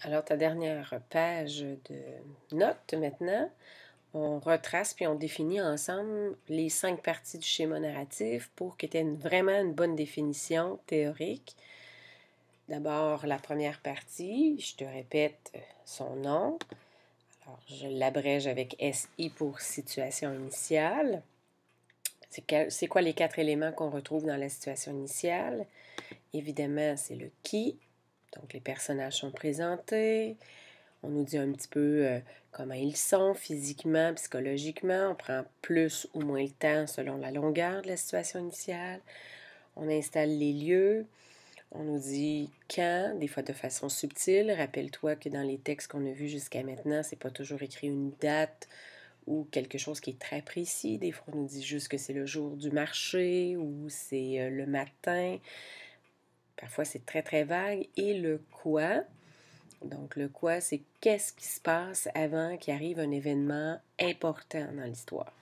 Alors, ta dernière page de notes maintenant, on retrace puis on définit ensemble les 5 parties du schéma narratif pour que tu aies vraiment une bonne définition théorique. D'abord, la première partie, je te répète son nom. Alors, je l'abrège avec SI pour situation initiale. C'est quoi les 4 éléments qu'on retrouve dans la situation initiale? Évidemment, c'est le qui. Donc, les personnages sont présentés. On nous dit un petit peu comment ils sont physiquement, psychologiquement. On prend plus ou moins le temps selon la longueur de la situation initiale. On installe les lieux. On nous dit quand, des fois de façon subtile. Rappelle-toi que dans les textes qu'on a vus jusqu'à maintenant, c'est pas toujours écrit une date ou quelque chose qui est très précis. Des fois, on nous dit juste que c'est le jour du marché ou c'est le matin. Parfois, c'est très, très vague. Et le quoi. Donc, le quoi, c'est qu'est-ce qui se passe avant qu'il arrive un événement important dans l'histoire.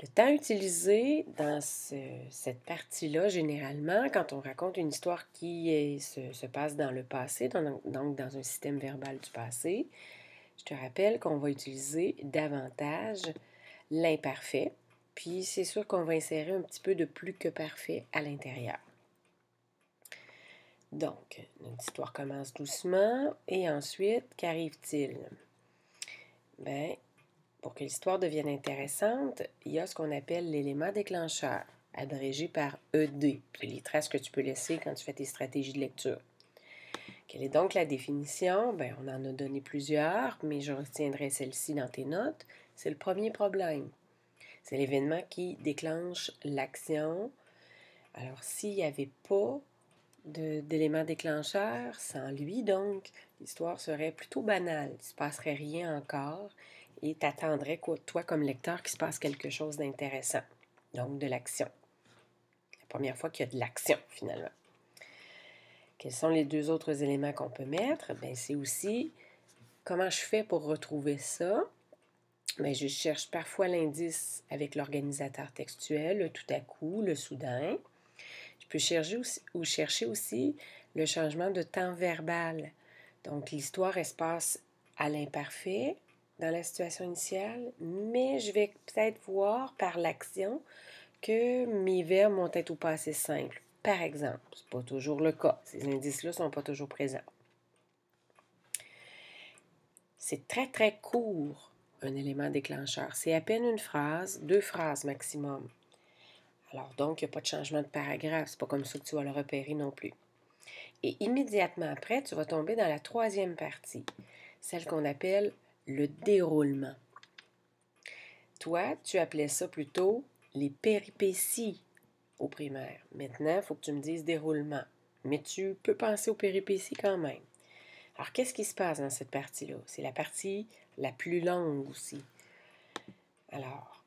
Le temps utilisé dans cette partie-là, généralement, quand on raconte une histoire qui se passe dans le passé, donc dans un système verbal du passé, je te rappelle qu'on va utiliser davantage l'imparfait, puis c'est sûr qu'on va insérer un petit peu de plus que parfait à l'intérieur. Donc, notre histoire commence doucement et ensuite, qu'arrive-t-il? Bien, pour que l'histoire devienne intéressante, il y a ce qu'on appelle l'élément déclencheur, abrégé par ED, puis les traces que tu peux laisser quand tu fais tes stratégies de lecture. Quelle est donc la définition? Bien, on en a donné plusieurs, mais je retiendrai celle-ci dans tes notes. C'est le premier problème. C'est l'événement qui déclenche l'action. Alors, s'il n'y avait pas d'élément déclencheur, sans lui, donc, l'histoire serait plutôt banale. Il ne se passerait rien encore et tu attendrais, toi, comme lecteur, qu'il se passe quelque chose d'intéressant. Donc, de l'action. La première fois qu'il y a de l'action, finalement. Quels sont les 2 autres éléments qu'on peut mettre? Bien, c'est aussi comment je fais pour retrouver ça. Bien, je cherche parfois l'indice avec l'organisateur textuel, le tout à coup, le soudain. Je peux chercher aussi le changement de temps verbal. Donc, l'histoire, elle se passe à l'imparfait dans la situation initiale, mais je vais peut-être voir par l'action que mes verbes vont être au passé simple. Par exemple, ce n'est pas toujours le cas. Ces indices-là ne sont pas toujours présents. C'est très, très court, un élément déclencheur. C'est à peine une phrase, 2 phrases maximum. Alors donc, il n'y a pas de changement de paragraphe. C'est pas comme ça que tu vas le repérer non plus. Et immédiatement après, tu vas tomber dans la 3e partie, celle qu'on appelle le déroulement. Toi, tu appelais ça plutôt les péripéties au primaire. Maintenant, il faut que tu me dises déroulement. Mais tu peux penser aux péripéties quand même. Alors, qu'est-ce qui se passe dans cette partie-là? C'est la partie la plus longue aussi. Alors,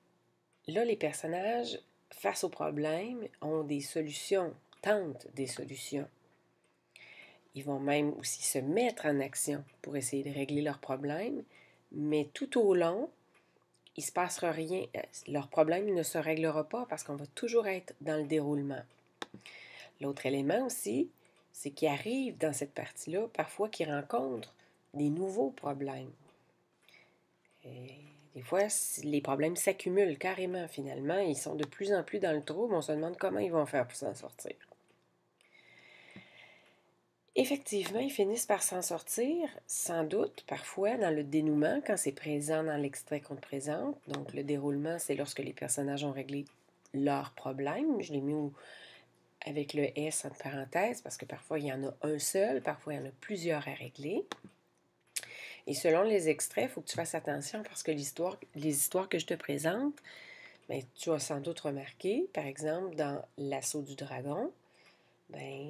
là, les personnages, face au problème, ont des solutions, tentent des solutions. Ils vont même aussi se mettre en action pour essayer de régler leurs problèmes, mais tout au long, il ne se passera rien. Leur problème ne se réglera pas parce qu'on va toujours être dans le déroulement. L'autre élément aussi, c'est qu'ils arrivent dans cette partie-là, parfois qu'ils rencontrent des nouveaux problèmes. Et des fois, les problèmes s'accumulent carrément finalement. Ils sont de plus en plus dans le trouble. On se demande comment ils vont faire pour s'en sortir. Effectivement, ils finissent par s'en sortir, sans doute, parfois dans le dénouement, quand c'est présent dans l'extrait qu'on te présente. Donc, le déroulement, c'est lorsque les personnages ont réglé leurs problèmes. Je l'ai mis avec le S entre parenthèses, parce que parfois, il y en a un seul, parfois, il y en a plusieurs à régler. Et selon les extraits, il faut que tu fasses attention parce que les histoires que je te présente, bien, tu as sans doute remarqué, par exemple, dans L'Assaut du dragon, bien,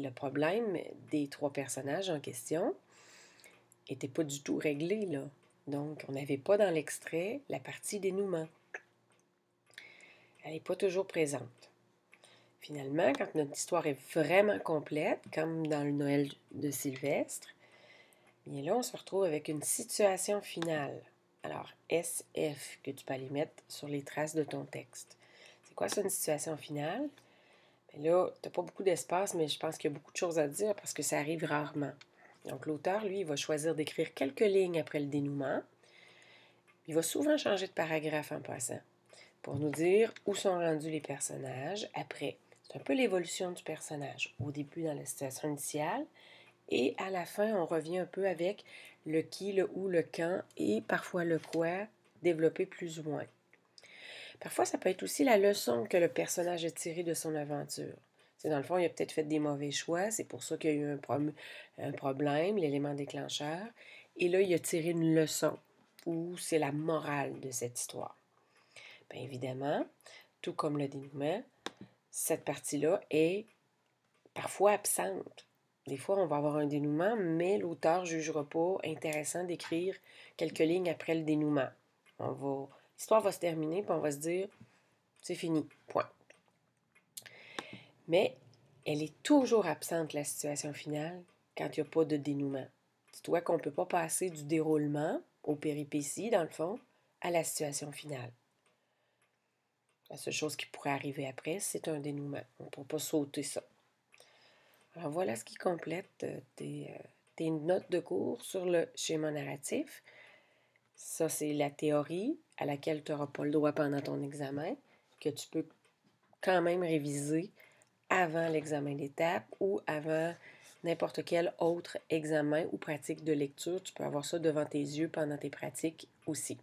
le problème des 3 personnages en question n'était pas du tout réglé, là. Donc, on n'avait pas dans l'extrait la partie dénouement. Elle n'est pas toujours présente. Finalement, quand notre histoire est vraiment complète, comme dans le Noël de Sylvestre, bien là, on se retrouve avec une situation finale. Alors, SF, que tu peux aller mettre sur les traces de ton texte. C'est quoi ça, une situation finale? Bien là, tu n'as pas beaucoup d'espace, mais je pense qu'il y a beaucoup de choses à dire parce que ça arrive rarement. Donc, l'auteur, lui, il va choisir d'écrire quelques lignes après le dénouement. Il va souvent changer de paragraphe en passant pour nous dire où sont rendus les personnages après. C'est un peu l'évolution du personnage. Au début, dans la situation initiale, et à la fin, on revient un peu avec le qui, le où, le quand et parfois le quoi, développé plus ou moins. Parfois, ça peut être aussi la leçon que le personnage a tirée de son aventure. C'est dans le fond, il a peut-être fait des mauvais choix, c'est pour ça qu'il y a eu un problème, l'élément déclencheur, et là, il a tiré une leçon, ou c'est la morale de cette histoire. Bien évidemment, tout comme le dénouement, cette partie-là est parfois absente. Des fois, on va avoir un dénouement, mais l'auteur ne jugera pas intéressant d'écrire quelques lignes après le dénouement. L'histoire va se terminer, puis on va se dire, c'est fini, point. Mais elle est toujours absente, la situation finale, quand il n'y a pas de dénouement. Dis-toi qu'on ne peut pas passer du déroulement, aux péripéties, dans le fond, à la situation finale. La seule chose qui pourrait arriver après, c'est un dénouement. On ne peut pas sauter ça. Alors voilà ce qui complète tes notes de cours sur le schéma narratif. Ça, c'est la théorie à laquelle tu n'auras pas le droit pendant ton examen, que tu peux quand même réviser avant l'examen d'étape ou avant n'importe quel autre examen ou pratique de lecture. Tu peux avoir ça devant tes yeux pendant tes pratiques aussi.